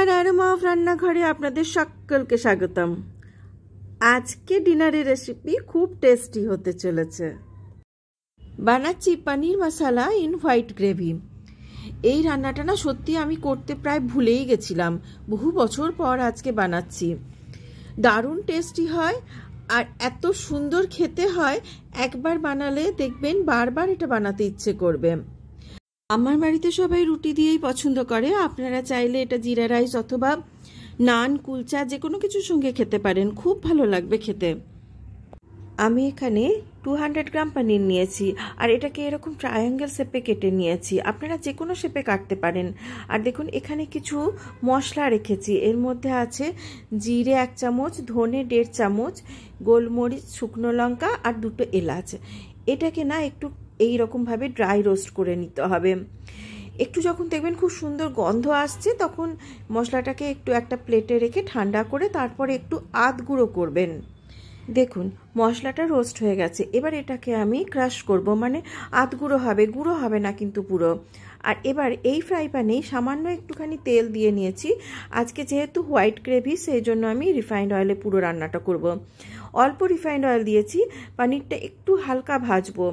Aroma of রান্নাঘরে আপনাদের সকলকে স্বাগতম। আজকে ডিনারের রেসিপি খুব টেস্টি হতে চলেছে। বানাচ্ছি পনির মশলা ইন হোয়াইট গ্রেভি। এই রান্নাটা না সত্যি আমি করতে প্রায় ভুলেই গেছিলাম, বহু বছর পর আজকে বানাচ্ছি। দারুণ টেস্টি হয় আর এত সুন্দর খেতে হয়, একবার বানালে দেখবেন বারবার এটা বানাতে ইচ্ছে করবে। আমার বাড়িতে সবাই রুটি দিয়েই পছন্দ করে। আপনারা চাইলে এটা জিরা রাইস অথবা নান, কুলচা যে কোনো কিছুর সঙ্গে খেতে পারেন, খুব ভালো লাগবে খেতে। আমি এখানে 200 গ্রাম পনির নিয়েছি আর এটাকে এরকম ট্রায়াঙ্গেল শেপে কেটে নিয়েছি। আপনারা যে কোনো শেপে কাটতে পারেন। আর দেখুন এখানে কিছু মশলা রেখেছি। এর মধ্যে আছে জিরে 1 চামচ, ধনে 1.5 চামচ, গোলমরিচ, শুকনো লঙ্কা আর 2টো এলাচ। এটাকে না একটু এইরকমভাবে ড্রাই রোস্ট করে নিতে হবে। একটু যখন দেখবেন খুব সুন্দর গন্ধ আসছে, তখন মশলাটাকে একটু একটা প্লেটে রেখে ঠান্ডা করে তারপরে একটু আধ গুঁড়ো করবেন। দেখুন মশলাটা রোস্ট হয়ে গেছে। এবার এটাকে আমি ক্রাশ করব, মানে আধ গুঁড়ো হবে, গুঁড়ো হবে না কিন্তু পুরো। আর এবার এই ফ্রাই প্যানেই সামান্য একটুখানি তেল দিয়ে নিয়েছি। আজকে যেহেতু হোয়াইট গ্রেভি, সেই জন্য আমি রিফাইন্ড অয়েলে পুরো রান্নাটা করব। অল্প রিফাইন্ড অয়েল দিয়েছি। পনিরটা একটু হালকা ভাজবো।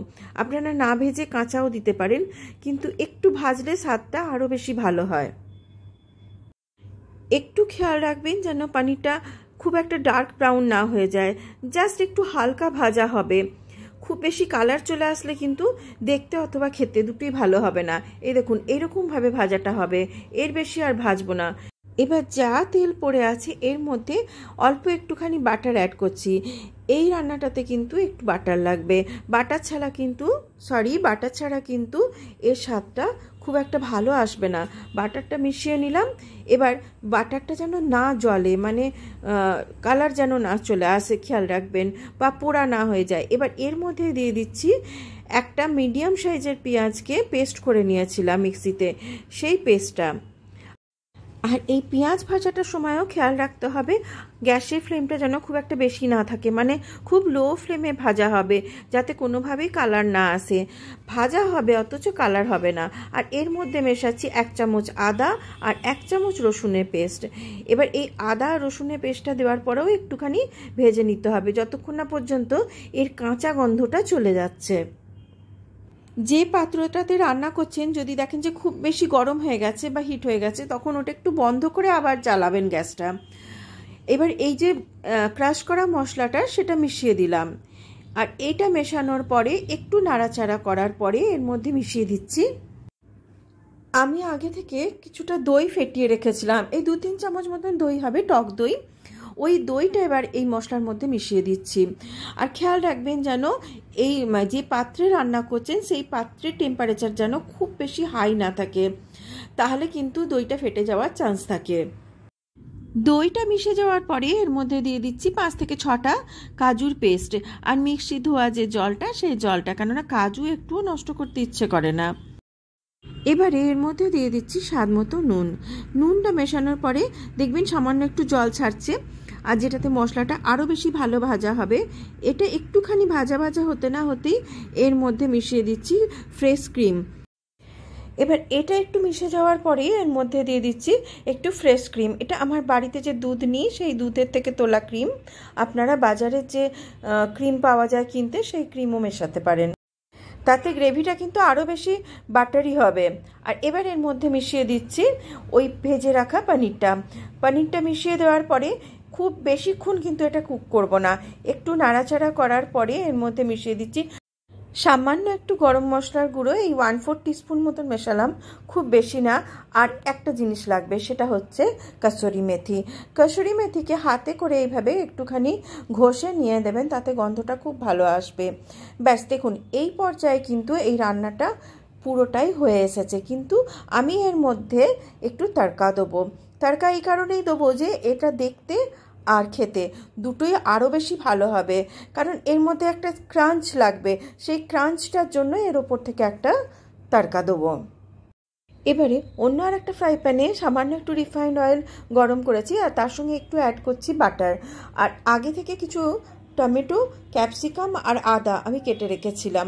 আপনারা না ভেজে কাঁচাও দিতে পারেন, কিন্তু একটু ভাজলে স্বাদটা আরও বেশি ভালো হয়। একটু খেয়াল রাখবেন যেন পনিরটা খুব একটা ডার্ক ব্রাউন না হয়ে যায়, জাস্ট একটু হালকা ভাজা হবে। খুব বেশি কালার চলে আসলে কিন্তু দেখতে অথবা খেতে দুটোই ভালো হবে না। এই দেখুন এরকমভাবে ভাজাটা হবে, এর বেশি আর ভাজবো না। এবার যা তেল পড়ে আছে এর মধ্যে অল্প একটুখানি বাটার অ্যাড করছি। এই রান্নাটাতে কিন্তু একটু বাটার লাগবে। বাটার ছাড়া কিন্তু এর স্বাদটা খুব একটা ভালো আসবে না। বাটারটা মিশিয়ে নিলাম। এবার বাটারটা যেন না জ্বলে, মানে কালার যেন না চলে আসে, খেয়াল রাখবেন, বা পোড়া না হয়ে যায়। এবার এর মধ্যে দিয়ে দিচ্ছি একটা মিডিয়াম সাইজের পেঁয়াজকে পেস্ট করে নিয়েছিলাম মিক্সিতে, সেই পেস্টটা। আর এই পেঁয়াজ ভাজাটার সময়ও খেয়াল রাখতে হবে গ্যাসের ফ্লেমটা যেন খুব একটা বেশি না থাকে, মানে খুব লো ফ্লেমে ভাজা হবে, যাতে কোনোভাবেই কালার না আসে। ভাজা হবে অথচ কালার হবে না। আর এর মধ্যে মেশাচ্ছি 1 চামচ আদা আর 1 চামচ রসুনের পেস্ট। এবার এই আদা রসুনের পেস্টটা দেওয়ার পরেও একটুখানি ভেজে নিতে হবে, যতক্ষণ না পর্যন্ত এর কাঁচা গন্ধটা চলে যাচ্ছে। যে পাত্রটাতে রান্না করছেন যদি দেখেন যে খুব বেশি গরম হয়ে গেছে বা হিট হয়ে গেছে, তখন ওটা একটু বন্ধ করে আবার জ্বালাবেন গ্যাসটা। এবার এই যে ক্রাশ করা মশলাটা সেটা মিশিয়ে দিলাম। আর এটা মেশানোর পরে একটু নাড়াচাড়া করার পরে এর মধ্যে মিশিয়ে দিচ্ছি, আমি আগে থেকে কিছুটা দই ফেটিয়ে রেখেছিলাম। এই 2-3 চামচ মতন দই হবে, টক দই। ওই দইটা এবার এই মশলার মধ্যে মিশিয়ে দিচ্ছি। আর খেয়াল রাখবেন যেন এই যে পাত্রে রান্না করছেন সেই পাত্রের টেম্পারেচার যেন খুব বেশি হাই না থাকে, তাহলে কিন্তু দইটা ফেটে যাওয়ার চান্স থাকে। দইটা মিশে যাওয়ার পরে এর মধ্যে দিয়ে দিচ্ছি 5 থেকে 6টা কাজুর পেস্ট আর মিক্সি ধোয়া যে জলটা, সেই জলটা, কেননা কাজু একটুও নষ্ট করতে ইচ্ছে করে না। এবারে এর মধ্যে দিয়ে দিচ্ছি স্বাদ মতো নুন। নুনটা মেশানোর পরে দেখবেন সামান্য একটু জল ছাড়ছে, আর যেটাতে মশলাটা আরও বেশি ভালো ভাজা হবে। এটা একটুখানি ভাজা ভাজা হতে না হতেই এর মধ্যে মিশিয়ে দিচ্ছি ফ্রেশ ক্রিম। এবার এটা একটু মিশে যাওয়ার পরে এর মধ্যে দিয়ে দিচ্ছি একটু ফ্রেশ ক্রিম। এটা আমার বাড়িতে যে দুধ নিই সেই দুধের থেকে তোলা ক্রিম। আপনারা বাজারে যে ক্রিম পাওয়া যায় কিনতে, সেই ক্রিমও মেশাতে পারেন, তাতে গ্রেভিটা কিন্তু আরও বেশি বাটারি হবে। আর এবার এর মধ্যে মিশিয়ে দিচ্ছি ওই ভেজে রাখা পনিরটা মিশিয়ে দেওয়ার পরে খুব বেশিক্ষণ কিন্তু এটা কুক করব না। একটু নাড়াচাড়া করার পরে এর মধ্যে মিশিয়ে দিচ্ছি সামান্য একটু গরম মশলার গুঁড়ো, এই 1/4 টিস্পুন মতন মেশালাম, খুব বেশি না। আর একটা জিনিস লাগবে, সেটা হচ্ছে কসুরি মেথি। কসুরি মেথিকে হাতে করে এইভাবে একটুখানি ঘষে নিয়ে দেবেন, তাতে গন্ধটা খুব ভালো আসবে। ব্যাস দেখুন এই পর্যায়ে কিন্তু এই রান্নাটা পুরোটাই হয়ে এসেছে। কিন্তু আমি এর মধ্যে একটু তড়কা দেবো। তড়কা এই কারণেই দেবো যে এটা দেখতে আর খেতে দুটোই আরও বেশি ভালো হবে, কারণ এর মধ্যে একটা ক্রাঞ্চ লাগবে। সেই ক্রাঞ্চটার জন্য এর ওপর থেকে একটা তড়কা দেবো। এবারে অন্য আর একটা ফ্রাই প্যানে সামান্য একটু রিফাইন্ড অয়েল গরম করেছি আর তার সঙ্গে একটু অ্যাড করছি বাটার। আর আগে থেকে কিছু টমেটো, ক্যাপসিকাম আর আদা আমি কেটে রেখেছিলাম,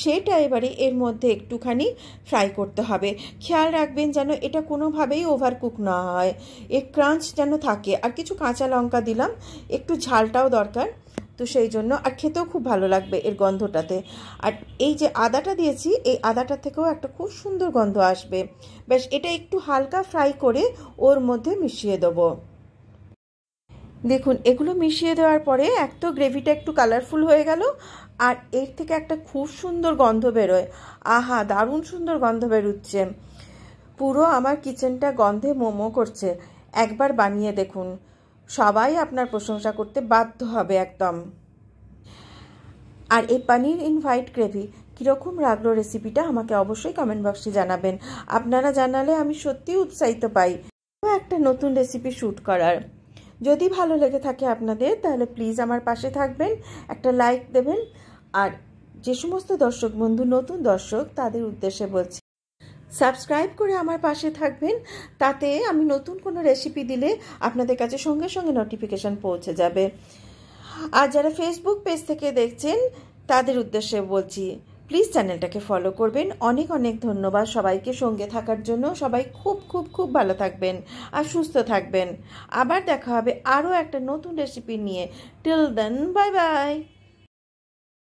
সেটা এবারে এর মধ্যে একটুখানি ফ্রাই করতে হবে। খেয়াল রাখবেন যেন এটা কোনোভাবেই ওভারকুক না হয়, এর ক্রাঞ্চ যেন থাকে। আর কিছু কাঁচা লঙ্কা দিলাম, একটু ঝালটাও দরকার, তো সেই জন্য। আর খেতেও খুব ভালো লাগবে এর গন্ধটাতে। আর এই যে আদাটা দিয়েছি, এই আদাটা থেকেও একটা খুব সুন্দর গন্ধ আসবে। ব্যাস, এটা একটু হালকা ফ্রাই করে ওর মধ্যে মিশিয়ে দেবো। দেখুন, এগুলো মিশিয়ে দেওয়ার পরে এক তো গ্রেভিটা একটু কালারফুল হয়ে গেল, আর এর থেকে একটা খুব সুন্দর গন্ধ বেরোয়। আহা, দারুণ সুন্দর গন্ধ বেরোচ্ছে, পুরো আমার কিচেনটা গন্ধে মোমো করছে। একবার বানিয়ে দেখুন, সবাই আপনার প্রশংসা করতে বাধ্য হবে একদম। আর এই পনির ইন হোয়াইট গ্রেভি কীরকম লাগলো রেসিপিটা আমাকে অবশ্যই কমেন্ট বক্সে জানাবেন। আপনারা জানালে আমি সত্যিই উৎসাহিত পাই একটা নতুন রেসিপি শ্যুট করার। যদি ভালো লেগে থাকে আপনাদের, তাহলে প্লিজ আমার পাশে থাকবেন, একটা লাইক দেবেন। আর যে সমস্ত দর্শক বন্ধু নতুন দর্শক, তাদের উদ্দেশ্যে বলছি, সাবস্ক্রাইব করে আমার পাশে থাকবেন, তাতে আমি নতুন কোনো রেসিপি দিলে আপনাদের কাছে সঙ্গে সঙ্গে নোটিফিকেশান পৌঁছে যাবে। আর যারা ফেসবুক পেজ থেকে দেখছেন, তাদের উদ্দেশ্যে বলছি, প্লিজ চ্যানেলটাকে ফলো করবেন। অনেক অনেক ধন্যবাদ সবাইকে সঙ্গে থাকার জন্য। সবাই খুব খুব খুব ভালো থাকবেন আর সুস্থ থাকবেন। আবার দেখা হবে আরও একটা নতুন রেসিপি নিয়ে। Till then, bye by.